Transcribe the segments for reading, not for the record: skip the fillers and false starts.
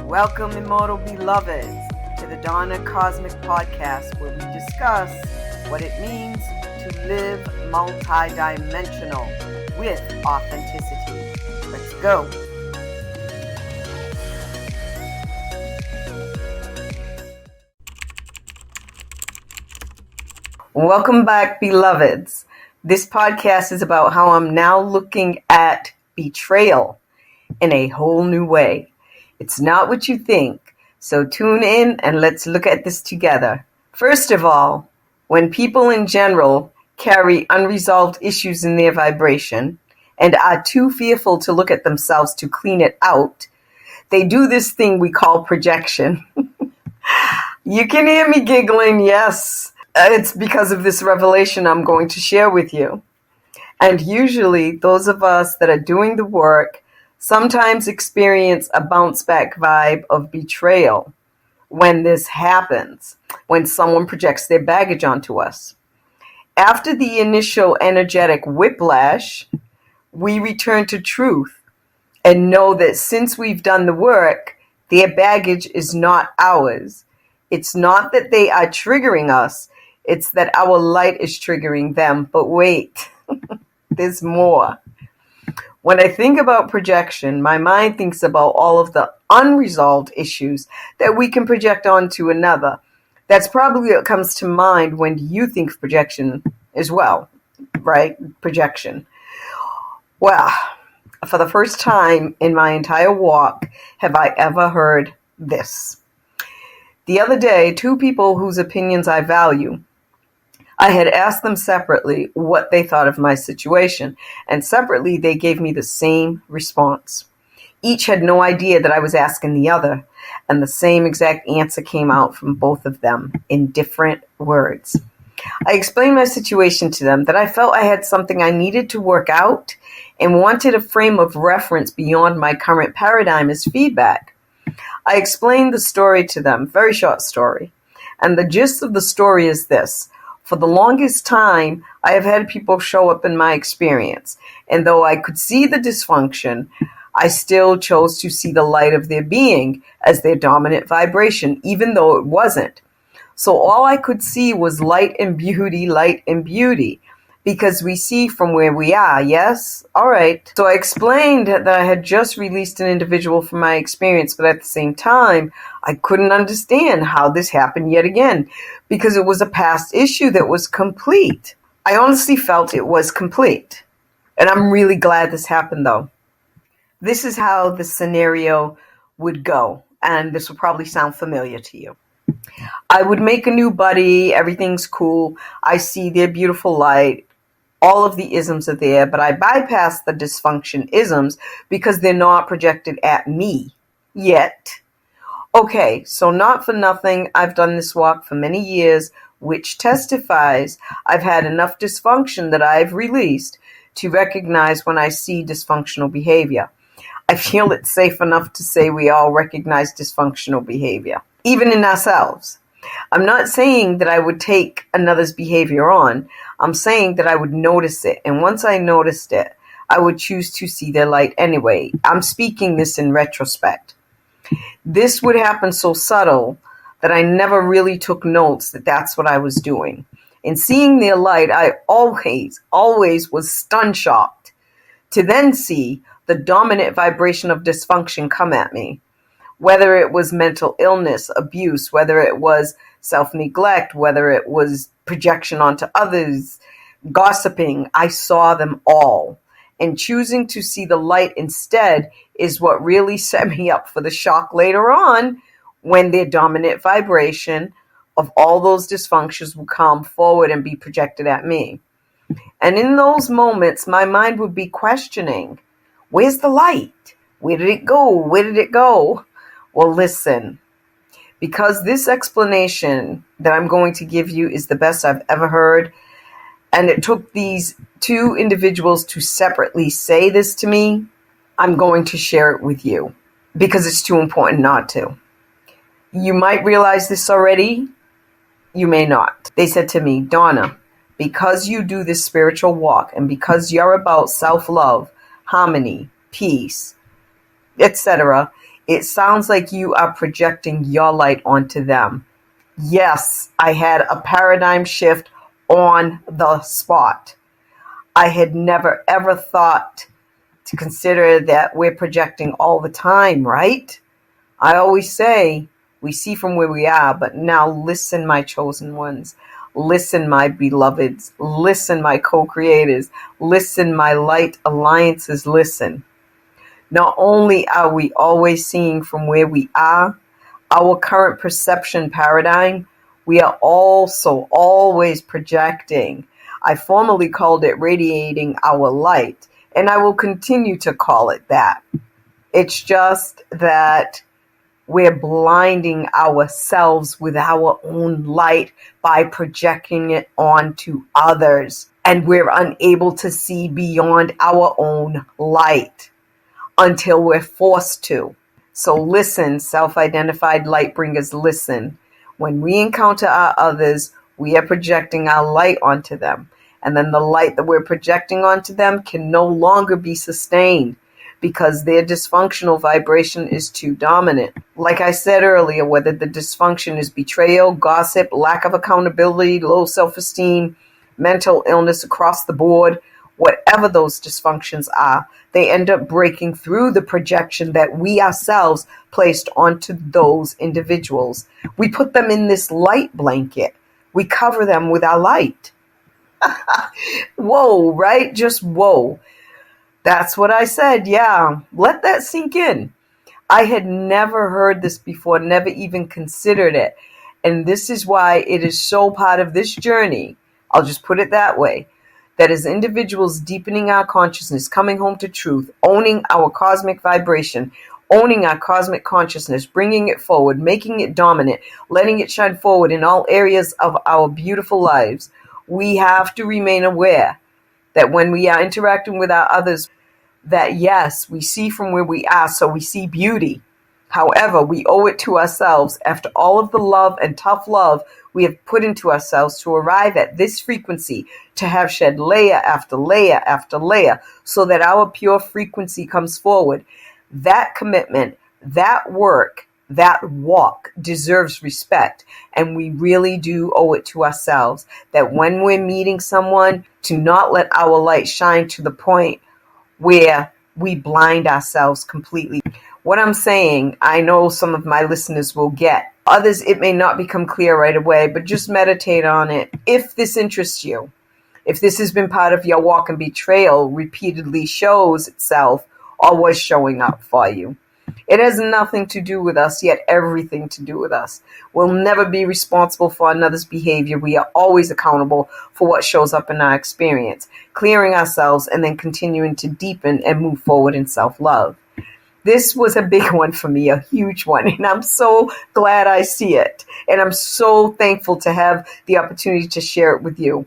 Welcome, Immortal Beloveds, to the Dawna Cosmic Podcast, where we discuss what it means to live multidimensional with authenticity. Let's go. Welcome back, beloveds. This podcast is about how I'm now looking at betrayal in a whole new way. It's not what you think, so tune in and let's look at this together. First of all, when people in general carry unresolved issues in their vibration and are too fearful to look at themselves to clean it out, they do this thing we call projection. You can hear me giggling, yes. It's because of this revelation I'm going to share with you. And usually those of us that are doing the work sometimes experience a bounce back vibe of betrayal when this happens, when someone projects their baggage onto us. After the initial energetic whiplash, we return to truth and know that since we've done the work, their baggage is not ours. It's not that they are triggering us. It's that our light is triggering them. But wait, there's more. When I think about projection, my mind thinks about all of the unresolved issues that we can project onto another. That's probably what comes to mind when you think of projection as well, right? Projection. Well, for the first time in my entire walk, have I ever heard this. The other day, two people whose opinions I value, I had asked them separately what they thought of my situation, and separately they gave me the same response. Each had no idea that I was asking the other, and the same exact answer came out from both of them in different words. I explained my situation to them, that I felt I had something I needed to work out and wanted a frame of reference beyond my current paradigm as feedback. I explained the story to them, very short story, and the gist of the story is this. For the longest time, I have had people show up in my experience, and though I could see the dysfunction, I still chose to see the light of their being as their dominant vibration, even though it wasn't. So all I could see was light and beauty, because we see from where we are, yes? All right. So I explained that I had just released an individual from my experience, but at the same time, I couldn't understand how this happened yet again, because it was a past issue that was complete. I honestly felt it was complete. And I'm really glad this happened, though. This is how the scenario would go, and this will probably sound familiar to you. I would make a new buddy, everything's cool, I see their beautiful light, all of the isms are there, but I bypass the dysfunction isms because they're not projected at me yet. Okay, so not for nothing, I've done this walk for many years, which testifies I've had enough dysfunction that I've released to recognize when I see dysfunctional behavior. I feel it's safe enough to say we all recognize dysfunctional behavior, even in ourselves. I'm not saying that I would take another's behavior on. I'm saying that I would notice it. And once I noticed it, I would choose to see their light anyway. I'm speaking this in retrospect. This would happen so subtle that I never really took notes that that's what I was doing. In seeing their light, I always was stun-shocked to then see the dominant vibration of dysfunction come at me. Whether it was mental illness, abuse, whether it was self-neglect, whether it was projection onto others, gossiping, I saw them all. And choosing to see the light instead is what really set me up for the shock later on when their dominant vibration of all those dysfunctions would come forward and be projected at me. And in those moments, my mind would be questioning, where's the light? Where did it go? Where did it go? Well, listen, because this explanation that I'm going to give you is the best I've ever heard, and it took these two individuals to separately say this to me, I'm going to share it with you because it's too important not to. You might realize this already. You may not. They said to me, Dawna, because you do this spiritual walk and because you're about self-love, harmony, peace, etc., It sounds like you are projecting your light onto them. Yes, I had a paradigm shift on the spot. I had never ever thought to consider that we're projecting all the time, right? I always say we see from where we are, but now listen, my chosen ones. Listen, my beloveds. Listen, my co-creators. Listen, my light alliances. Listen. Not only are we always seeing from where we are, our current perception paradigm, we are also always projecting. I formerly called it radiating our light, and I will continue to call it that. It's just that we're blinding ourselves with our own light by projecting it onto others, and we're unable to see beyond our own light until we're forced to. So listen, self-identified light bringers, listen. When we encounter our others, we are projecting our light onto them. And then the light that we're projecting onto them can no longer be sustained because their dysfunctional vibration is too dominant. Like I said earlier, whether the dysfunction is betrayal, gossip, lack of accountability, low self-esteem, mental illness across the board, whatever those dysfunctions are, they end up breaking through the projection that we ourselves placed onto those individuals. We put them in this light blanket. We cover them with our light. Whoa, right? Just whoa. That's what I said. Yeah, let that sink in. I had never heard this before, never even considered it. And this is why it is so part of this journey. I'll just put it that way. That as individuals deepening our consciousness, coming home to truth, owning our cosmic vibration, owning our cosmic consciousness, bringing it forward, making it dominant, letting it shine forward in all areas of our beautiful lives, we have to remain aware that when we are interacting with our others, that yes, we see from where we are, so we see beauty. However, we owe it to ourselves, after all of the love and tough love we have put into ourselves to arrive at this frequency, to have shed layer after layer after layer, so that our pure frequency comes forward. That commitment, that work, that walk deserves respect. And we really do owe it to ourselves that when we're meeting someone, to not let our light shine to the point where we blind ourselves completely. What I'm saying, I know some of my listeners will get. Others, it may not become clear right away, but just meditate on it. If this interests you, if this has been part of your walk and betrayal, repeatedly shows itself or was showing up for you. It has nothing to do with us, yet everything to do with us. We'll never be responsible for another's behavior. We are always accountable for what shows up in our experience, clearing ourselves and then continuing to deepen and move forward in self-love. This was a big one for me, a huge one, and I'm so glad I see it. And I'm so thankful to have the opportunity to share it with you.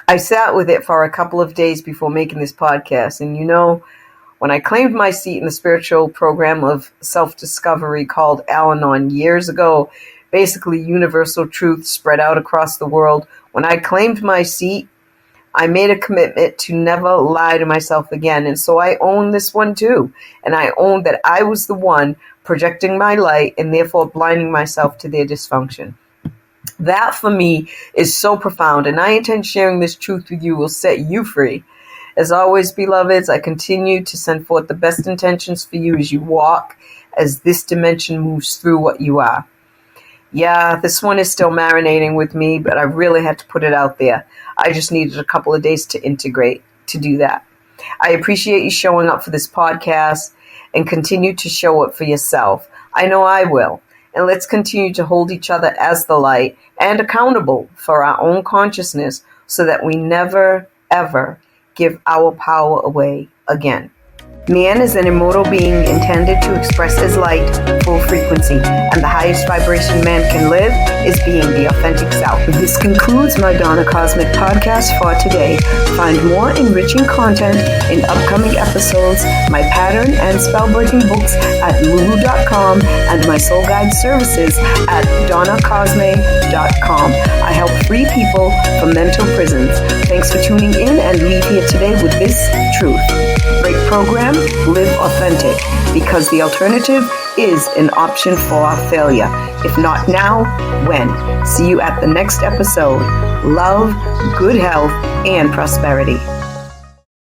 I sat with it for a couple of days before making this podcast, and you know, when I claimed my seat in the spiritual program of self-discovery called Al-Anon years ago, basically universal truth spread out across the world, when I claimed my seat, I made a commitment to never lie to myself again. And so I own this one too. And I own that I was the one projecting my light and therefore blinding myself to their dysfunction. That for me is so profound. And I intend sharing this truth with you will set you free. As always, beloveds, I continue to send forth the best intentions for you as you walk, as this dimension moves through what you are. Yeah, this one is still marinating with me, but I really had to put it out there. I just needed a couple of days to integrate, to do that. I appreciate you showing up for this podcast and continue to show up for yourself. I know I will. And let's continue to hold each other as the light and accountable for our own consciousness so that we never, ever give our power away again. Man is an immortal being intended to express his light, full frequency, and the highest vibration man can live is being the authentic self. This concludes my Dawna Cosmic podcast for today. Find more enriching content in upcoming episodes, my pattern and spell-breaking books at lulu.com, and my soul guide services at dawnacosme.com. I help free people from mental prisons. Thanks for tuning in, and leave here today with this truth. Break program, live authentic, because the alternative is an option for failure. If not now, when? See you at the next episode. Love, good health, and prosperity.